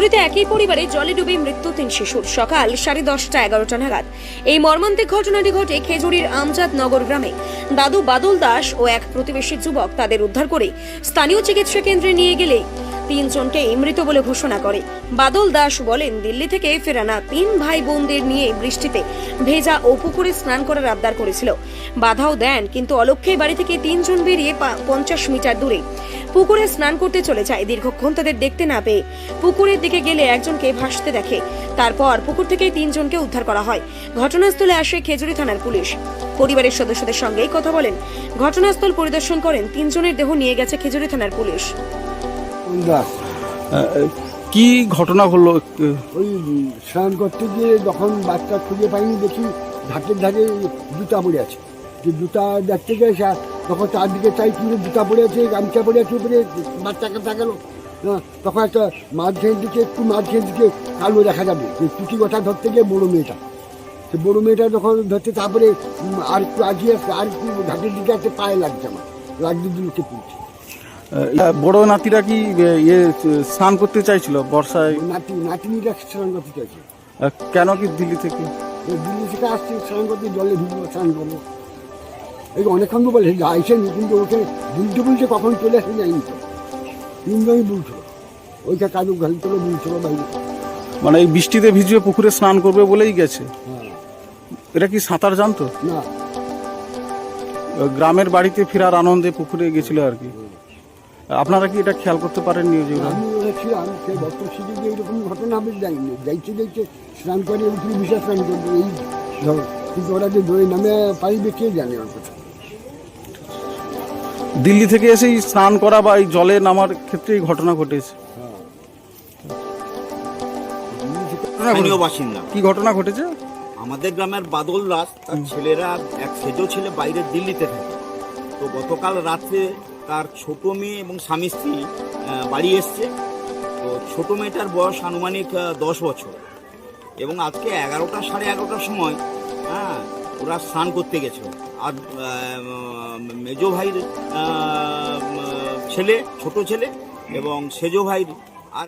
খেজুরিতে একই পরিবারে জলে ডুবে মৃত্যু 3 শিশুর। সকাল 10:30-11টা নাগাদ এই মর্মান্তিক ঘটনাটি ঘটে খেজুরির আমজাদনগর গ্রামে। দাদু বাদল দাস ও এক প্রতিবেশী যুবক তাদের উদ্ধার করে স্থানীয় চিকিৎসা কেন্দ্রে নিয়ে গেলে 3 জনকে মৃত বলে ঘোষণা করে। বাদল দাস বলেন, দিল্লি থেকে ফেরানা 3 ভাই বোনদের নিয়ে বৃষ্টিতে ভেজা ও পুকুরে স্নান করার আবদার করেছিল। বাধাও দেন, কিন্তু অলক্ষ্যে বাড়ি থেকে 3 জন বেরিয়ে 50 মিটার দূরে পুকুরে স্নান করতে চলে যায়। দীর্ঘক্ষণ তাদের দেখতে না পেয়ে পুকুরের দিকে গেলে একজনকে ভাসতে দেখে। তারপর পুকুর থেকে 3 জনকে উদ্ধার করা হয়। ঘটনাস্থলে আসে খেজুরি থানার পুলিশ। পরিবারের সদস্যদের সঙ্গেই কথা বলেন। ঘটনাস্থল পরিদর্শন করেন। 3 জনের দেহ নিয়ে গেছে খেজুরি থানার পুলিশ। কি ঘটনা হলো? ওই স্নান করতে গিয়ে যখন বাচ্চা খুঁজে পাইনি, দেখি ঘাটের ধারে জুতা পড়ে আছে। যে জুতা দেখতে গিয়ে তখন চারদিকে চাই, কিন্তু জুতা পড়ে আছে, গামছা পড়ে আছে, উপরে বাচ্চাকে দেখালো। তখন একটা মাঝখানের দিকে কালো দেখা যাবে, যে টুটি কথা ধরতে গিয়ে বড়ো মেয়েটা, সে বড়ো মেয়েটা যখন ধরতে, তারপরে আর একটু আগিয়ে আর একটু ঘাটের দিকে একটা পায়ে লাগছে, আমার লাগতে দিলকে পুড়ছে। বড় নাতিরা কি স্নান করতে চাইছিল বর্ষায়? নাতিনিরা স্নান করতে চাইছে। কেন কি দিল্লি থেকে আসছে স্নান করতে, জলে ঢুকবো, স্নান করবো। এই অনেকক্ষণ তো বলে আইসেনি, কিন্তু ওকে বুলতে কখন চলে আসে যায়নি তো। 3 জনই বুলছিল, ওইটা কাজু ঘালি তোলে বুলছিল বাইরে। মানে এই বৃষ্টিতে ভিজে পুকুরে স্নান করবে বলেই গেছে। হ্যাঁ। এটা কি সাঁতার জানতো না, গ্রামের বাড়িতে ফেরার আনন্দে পুকুরে গেছিল আর কি। আপনারা কি এটা খেয়াল করতে পারেননি? আমি ছিলাম সেই ভক্ত সিঁড়ি দিয়ে এইরকম ঘটনা আমি যাইনি, যাইতে স্নান করে উঠে বিশেষ স্নান করবো এই ধরো, কিন্তু ওরা যে ধরে নামে পাইবে কে জানে ওর কথা। দিল্লি থেকে এসে স্নান করা বা এই জলে নামার ক্ষেত্রে এই ঘটনা ঘটেছে। স্থানীয় বাসিন্দা। কি ঘটনা ঘটেছে? আমাদের গ্রামের বাদল দাস, তার ছেলেরা এক সেজো ছেলে বাইরে দিল্লিতে থাকে। তো গতকাল রাত্রে তার ছোট মেয়ে এবং স্বামী স্ত্রী বাড়ি এসছে। তো ছোট মেয়েটার বয়স আনুমানিক 10 বছর, এবং আজকে 11টা সাড়ে 11টার সময় ওরা স্নান করতে গেছিল। আর মেজো ভাইয়ের ছেলে, ছোট ছেলে, এবং সেজো ভাইয়ের